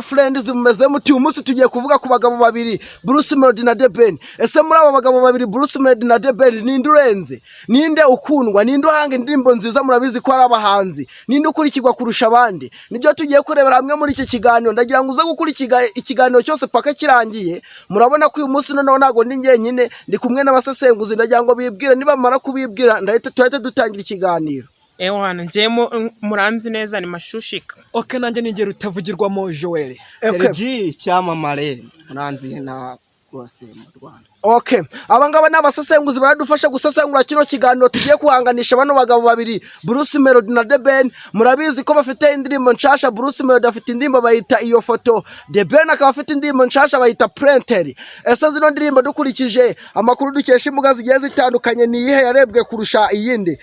hello friends mumeze muti umunsi tugiye kuvuga ku bagabo babiri Bruce Melody na The Ben. Ese muri abo bagabo babiri Bruce Melody na The Ben ninde urenze, ninde ukundwa, ninde uhanga indirimbo nziza murabizi ko ari abahanzi, ninde ukurikirwa kurusha abandi? Nibyo tugiye kurebera hamwe muri iki kiganiro. Ndagira ngo uze gukurikira ikiganiro cyose paka kirangiye. Murabona ko uyu munsi noneho nago ndi ngenyine, ndi kumwe n'abasesenguzi. Ndagira ngo bibwire, niba mara kubibwira ndahita dutangira ikiganiro. Ewana njemo muranzi neza ni mashushika. Okay, nanjye ningera utavugirwamo Joel. Sergi cyamamare muranzi na rwose mu Rwanda. Okay, abangaba n'abasesenguzi baradufasha gusesengura kino kiganiro tugiye kuhanganisha bano bagabo babiri Bruce Melody na The Ben. Murabizi ko bafite indirimbo nshasha. Bruce Melody afite indirimbo bayita iyo foto, The Ben akaba afite indirimbo nshasha bayita Printer. Ese zino ndirimbo dukurikije amakuru dukesha imbuga zigiye zitandukanye ni iyihe yarebwe kurusha iyindi?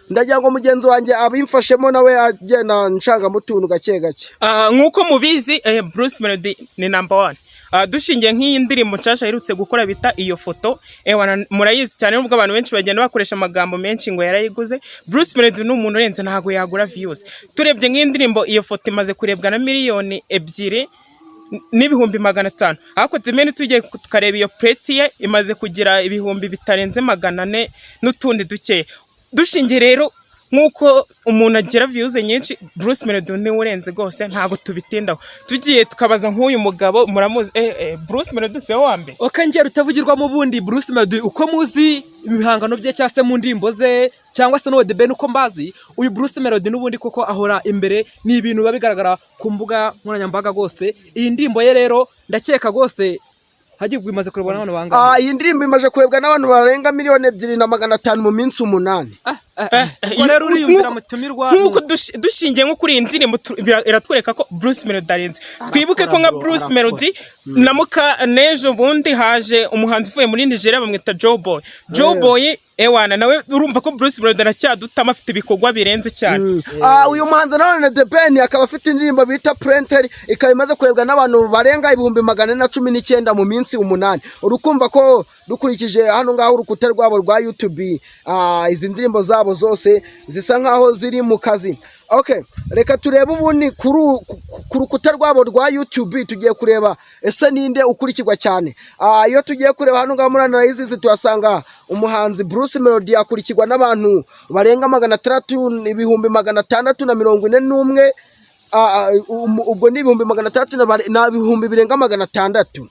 Ndagira ngo mugenzi wanjye abimfashemo nawe agenda ncanga mutuntu gake gake. Nkuko mubizi Bruce Melody ni number 1. Dushingiye nk'iyi ndirimbo nshasha herutse gukora bita iyo foto, murayizi cyane nubwo abantu benshi bagenda bakoresha amagambo menshi ngo yarayiguze. Bruce Melody ni umuntu urenze ntago yagura views. Turebye nk'iyi ndirimbo iyo foto imaze kurebwa na miliyoni 2 n'ibihumbi 500. Ariko timeni tugiye tukareba iyo plate ye imaze kugira ibihumbi bitarenze 400 n'utundi duke. Dushingiye rero nkuko umuntu agira views nyinshi, Bruce Melody ni urenze gose ntago tubitindaho. Tugiye tukabaza nk'uyu mugabo muramuzi Bruce Melody se wambe. Okay, ngera utavugirwa mu bundi Bruce Melody uko muzi ibihangano bye cyase mu ndimbo ze cyangwa se no The Ben uko mbazi, uyu Bruce Melody nubundi koko ahora imbere ni ibintu babigaragara ku mbuga nkoranyambaga gose. Iyi ndimbo ye rero ndakeka gose hagibwe imaze kurebwa n'abantu bangana. Iyi ndirimbo imaze kurebwa n'abantu barenga miliyoni 2,500 mu minsi 8. Rero uriyumvira mutumirwa nkuko dushingiye nko kuri iyi ndirimbo iratwereka ko Bruce Melody arenze. Twibuke ko nka Bruce Melody namuka nejo bundi haje umuhanzi uvuye muri Nigeria bamwita Joe Boy. Ewana nawe urumva ko Bruce Melody aracyadutama afite ibikorwa birenze cyane. Uyu muhanzi none The Ben akaba afite indirimbo bita Printer, ikaba imaze kurebwa n'abantu barenga 419 mu minsi 8. Urukumva ko dukurikije hano ngaho urukuta rwabo rwa YouTube, izi ndirimbo zabo zose zisa nkaho ziri mu kazi. Okay, reka turebe ubundi ku rukuta rwabo rwa YouTube. Tugiye kureba ese ninde ukurikirwa cyane. Iyo tugiye kureba hano ngaho muri analysis tuhasanga umuhanzi Bruce Melody akurikirwa n'abantu barenga 641 ubwo ni 600 na ibihumbi birenga 600.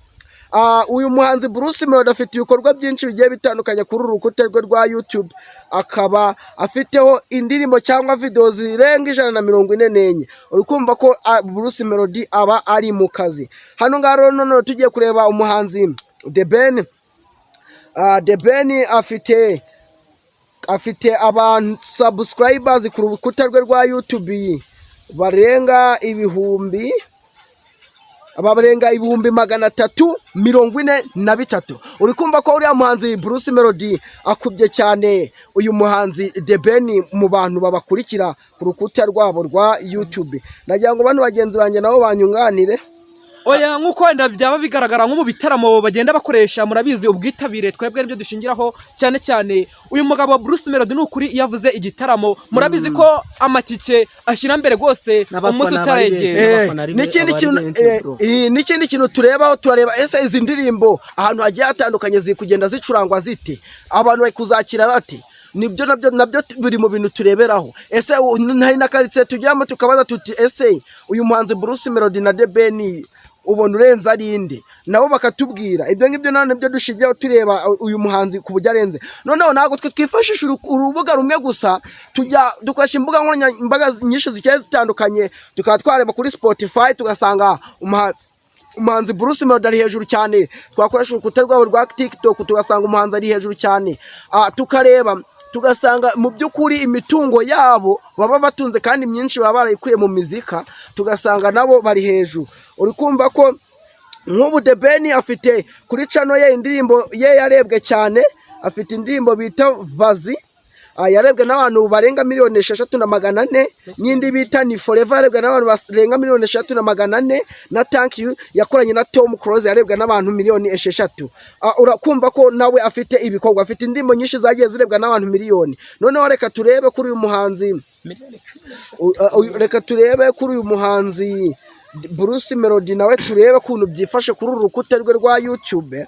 Uyu muhanzi Bruce Melody afite ibikorwa byinshi bigiye bitandukanye kuri urukuta rwe rwa YouTube. Akaba afiteho indirimbo cyangwa video zirenga 144. Urikumva ko Bruce Melody aba ari mu kazi. Hano ngaro none tugiye kureba umuhanzi The Ben. The Ben afite abantu subscribers ku rukuta rwe rwa YouTube barenga ibihumbi 343. Urikumva ko uriya muhanzi Bruce Melody akubye cyane uyu muhanzi The Ben mu bantu babakurikira ku rukuta rwabo rwa YouTube. Nagira ngo bano bagenzi banjye nabo banyunganire. Oya, nkuko wenda byaba bigaragara nko mu bitaramo bagenda bakoresha, murabizi ubwitabire twebwe nibyo dushingiraho cyane cyane. Uyu mugabo Bruce Melody nukuri yavuze igitaramo, murabizi ko amatike ashira mbere gose umunsi utarengeye. N'ikindi kintu tureba ese izi ndirimbo ahantu hagiye hatandukanye ziri kugenda zicurangwa zite, abantu bari kuzakira bati. Nibyo nabyo biri mu bintu tureberaho. Ese hari na karitsiye tujyamo tukabaza tuti ese uyu muhanzi Bruce Melody na The Ben ubona urenze arinde, nabo bakatubwira. Ibyo ngibyo none byo dushigiyeho tureba uyu muhanzi ku buryo arenze. Noneho ntabwo twifashisha urubuga rumwe gusa, tujya dukoresha imbuga nkoranyambaga nyinshi zigiye zitandukanye. Tukaba twareba kuri Spotify tugasanga umuhanzi Bruce Melody ari hejuru cyane. Twakoresha urukuta rwabo rwa TikTok tugasanga umuhanzi ari hejuru cyane. Tukareba tugasanga mu by'ukuri imitungo yabo baba batunze kandi myinshi baba barayikuye mu muzika, tugasanga nabo bari hejuru. Urikumva ko nk'ubu The Ben afite kuri channel ye indirimbo ye yarebwe cyane. Afite indirimbo bita Vazi, yarebwe n'abantu barenga 6,400. N'indi bita Ni Forever yarebwe n'abantu barenga 6,400. Na Thank You yakoranye na Tom Close yarebwe n'abantu 6,000,000. Urakumva ko nawe afite ibikorwa, afite indirimbo nyinshi zagiye zirebwa n'abantu miliyoni. Noneho reka turebe kuri uyu muhanzi Bruce Melody nawe turebe kuntu byifashe kuri uru rukuta rwe rwa YouTube.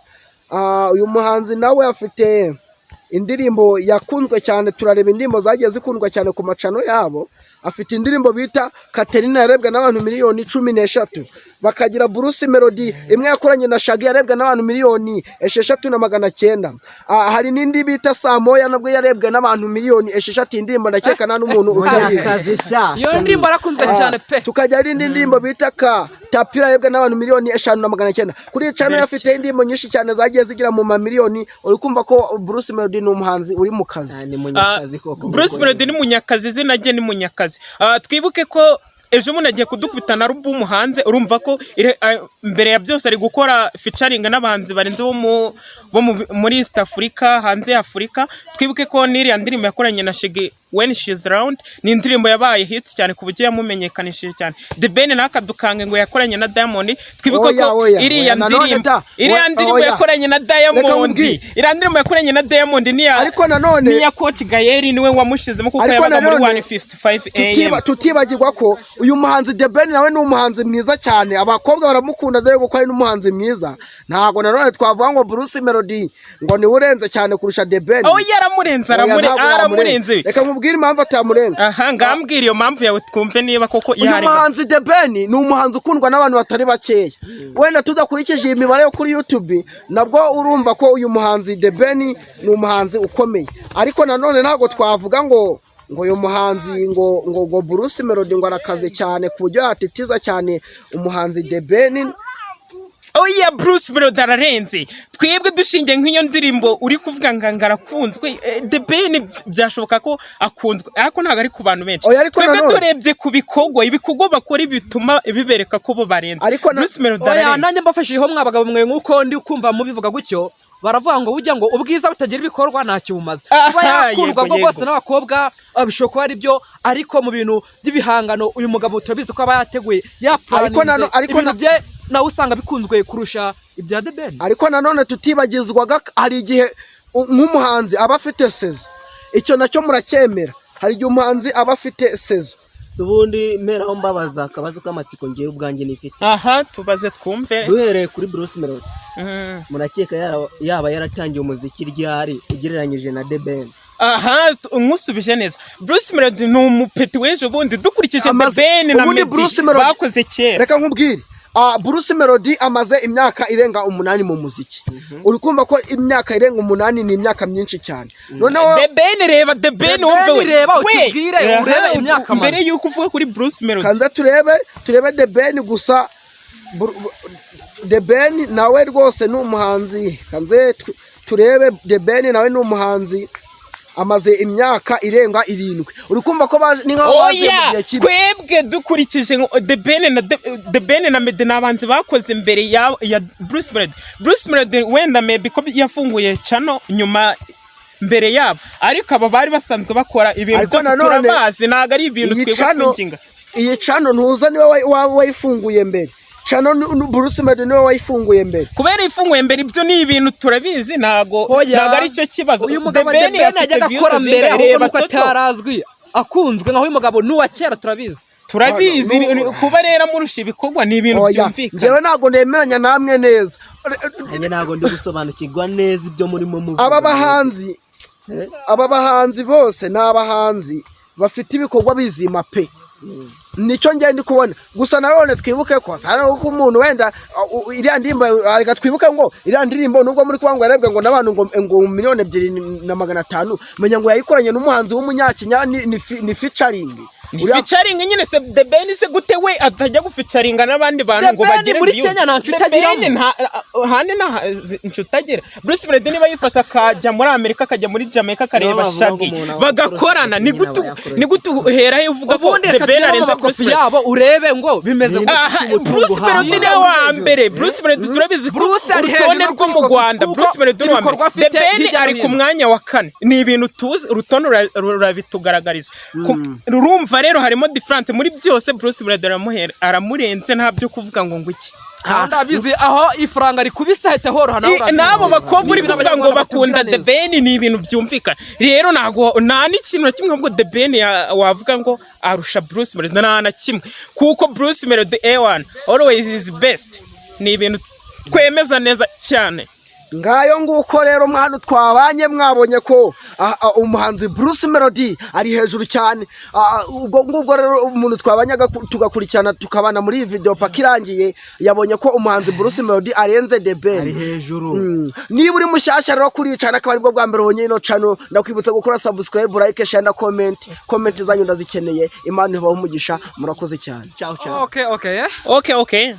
Uyu muhanzi nawe afite indirimbo yakunzwe cyane, turareba indirimbo zagiye zikundwa cyane ku macano yabo. Afite indirimbo bita Katerina yarebwa n'abantu miliyoni 13, bakagira Bruce Melody imwe yakoranye na Shaggy yarebwa n'abantu miliyoni 6,900. Hari n'indi bita Samoya nabwo yarebwa n'abantu miliyoni 6, indirimbo ndakeka nta n'umuntu utayizi. iyo ndirimbo arakunzwe cyane pe. Tukajya ari indi ndirimbo bita Tapira yarebwa n'abantu miliyoni 5,900. Kuri channel yafite indirimbo nyinshi cyane zagiye zigira mu mamiliyoni. Uri kumva ko Bruce Melody ni umuhanzi uri mu kazi. Bruce Melody ni munyakazi, izina rye ni munyakazi. Twibuke ko ejo umuntu agiye kudukubita na album hanze, urumva ko mbere ya byose ari gukora featuring n'abahanzi barenze bo muri East Africa, hanze ya Afrika. Twibuke ko n'iriya ndirimbo yakoranye na Shaggy When She's Around ni indirimbo yabaye hit cyane ku buryo yamumenyekanishije cyane. The Ben nakadukange ngo yakoranye na Diamond. Twibuke ko iriya ndirimbo yakoranye na Diamond, iriya ndirimbo yakoranye na Diamond ariko nanone niya Coach Gael niwe wamushizemo kuko yabaga muri 155 AM. Tutibagirwa ko uyu muhanzi The Ben nawe ni umuhanzi mwiza cyane, abakobwa baramukunda dore ko ari n'umuhanzi mwiza. Ntago nanone twavuga ngo Bruce Melody ngo ni urenze cyane kurusha The Ben. Aramurenze. Reka nkubwire impamvu atamurenga. Ngambwira iyo mpamvu yawe twumve niba koko ihari. Uyu muhanzi The Ben ni umuhanzi ukundwa n'abantu batari bakeya. Wenda tudakurikije imibare yo kuri YouTube nabwo urumva ko uyu muhanzi The Ben ni umuhanzi ukomeye. Ariko nanone ntago twavuga ngo uyu muhanzi ngo Bruce Melody ngo arakaze cyane ku buryo yatitiza cyane umuhanzi The Ben. Bruce Melody ararenze. Twebwe dushingiye nk'iyo ndirimbo uri kuvuga ngo arakunzwe, The Ben byashoboka ko akunzwe ariko ntago ari ku bantu benshi. Twebwe turebye ku ibikorwa bakora bituma bibereka ko bo barenze. Bruce Melody ararenze. Nanjye mbafashijeho mwabagabo mwe nkuko ndi kumva mubivuga gutyo, baravuga ngo ujya ngo ubwiza butagira ibikorwa ntacyo bumaze. Kuba yakundwa ngo bose n'abakobwa bishoboka ko ari byo, ariko mu bintu by'ibihangano uyu mugabo turabizi ko aba yateguye ibintu bye nawe usanga bikunzwe kurusha ibya The Ben. Ariko nanone tutibagizwaga hari igihe nk'umuhanzi aba afite sezo, icyo nacyo muracyemera. Hari igihe umuhanzi aba afite sezo. Ubundi meraho mbabaza akabazo k'amatsiko ngiye ubwanjye nifite. Tubaze twumve. Duhereye kuri Bruce Melody, murakeka yaba yaratangiye umuziki ryari ugereranyije na The Ben? Nkusubije neza. Bruce Melody ni umupeti w'ejo bundi dukurikije The Ben na Meddy bakoze kera. Reka nkubwire, Bruce Melody amaze imyaka irenga 8 mu muziki. Uri kumva ko imyaka irenga 8 ni imyaka myinshi cyane. Noneho The Ben reba The Ben wumve reba utubwire urebe imyaka mbere yuko uvuga kuri Bruce Melody. Kanza turebe The Ben gusa. The Ben nawe rwose ni umuhanzi. Kanze turebe The Ben nawe ni umuhanzi amaze imyaka irenga 7. Uri kumva ko ni nkaho baje mu gihe kibi. Twebwe dukurikije The Ben na Meddy nabanzi bakoze mbere ya Bruce Melody. Bruce Melody wenda maybe ko yafunguye channel nyuma mbere yabo, ariko aba bari basanzwe bakora ibintu turabazi, naga ari ibintu twebwe twinginga. Iyi channel ntuza niwe wayifunguye mbere. Channel Bruce Melody niwe wayifunguye mbere. Kubera ifunguye mbere ibyo ni ibintu turabizi, nago ari cyo kibazo. Uyu mugabo The Ben yajyaga akora mbere ahubwo ko atarazwi akunzwe nkaho uyu mugabo nuwa kera turabizi. Kuba rero murusha ibikorwa ni ibintu byumvikana. Ngewe nago nemeranya namwe neza. Nago ndi gusobanukirwa neza ibyo murimo muvuga. Aba bahanzi bose ni abahanzi bafite ibikorwa bizima pe. Nicyo ngende ndi kubona. Gusa narone twibuke ko sana uko umuntu wenda iriya ndimbo arega twibuke ngo iriya ndirimbo nubwo muri kubango yarebwe ngo nabantu ngo 2,500,000 menya ngo yayikoranye n'umuhanzi w'umunyakinya ni featuring. Featuring nyine se The Ben se gute we atajya gufeaturinga n'abandi bantu ngo bagere muri Kenya nta nshutajira hane na nshutajira. Bruce Melody niba yifasha akajya muri Amerika akajya muri Jamaica kareba Shaggy bagakorana ni gutu uhera uvuga ko The Ben arenze Bruce yabo urebe ngo bimeze Bruce Melody ni wa mbere. Bruce Melody turabizi urutonde rwo mu Rwanda. Bruce Melody ni wa mbere. The Ben ari ku mwanya wa 4. Ni ibintu tuzi urutonde rurabitugaragariza. Rurumva urumva rero harimo difference muri byose. Bruce Melody aramurenze, nta byo kuvuga ngo iki. ndabizi aho ifaranga rikubise ahita horoha nabo bakobwa uri kuvuga ngo bakunda The Ben ni ibintu byumvikana. Rero nta n'ikintu na kimwe ahubwo The Ben wavuga ngo arusha Bruce Melody, nta na kimwe, kuko Bruce Melody A1 always is best. Ni ibintu twemeza neza cyane. Ngayo nguko rero mwana twabanye mwabonye ko umuhanzi Bruce Melody ari hejuru cyane. Ubwo rero umuntu twabanyaga tugakurikirana tukabana muri iyi video pakirangiye yabonye ko umuhanzi Bruce Melody arenze The Ben ari hejuru. Niba uri mushyashya rero kuricana akaba aribwo bwa mbere wonye ino channel, ndakwibutsa gukora subscribe, like, share na comment zanyu ndazikeneye. Imana ibahe umugisha, murakoze cyane. Ciao ciao. Okay. Okay.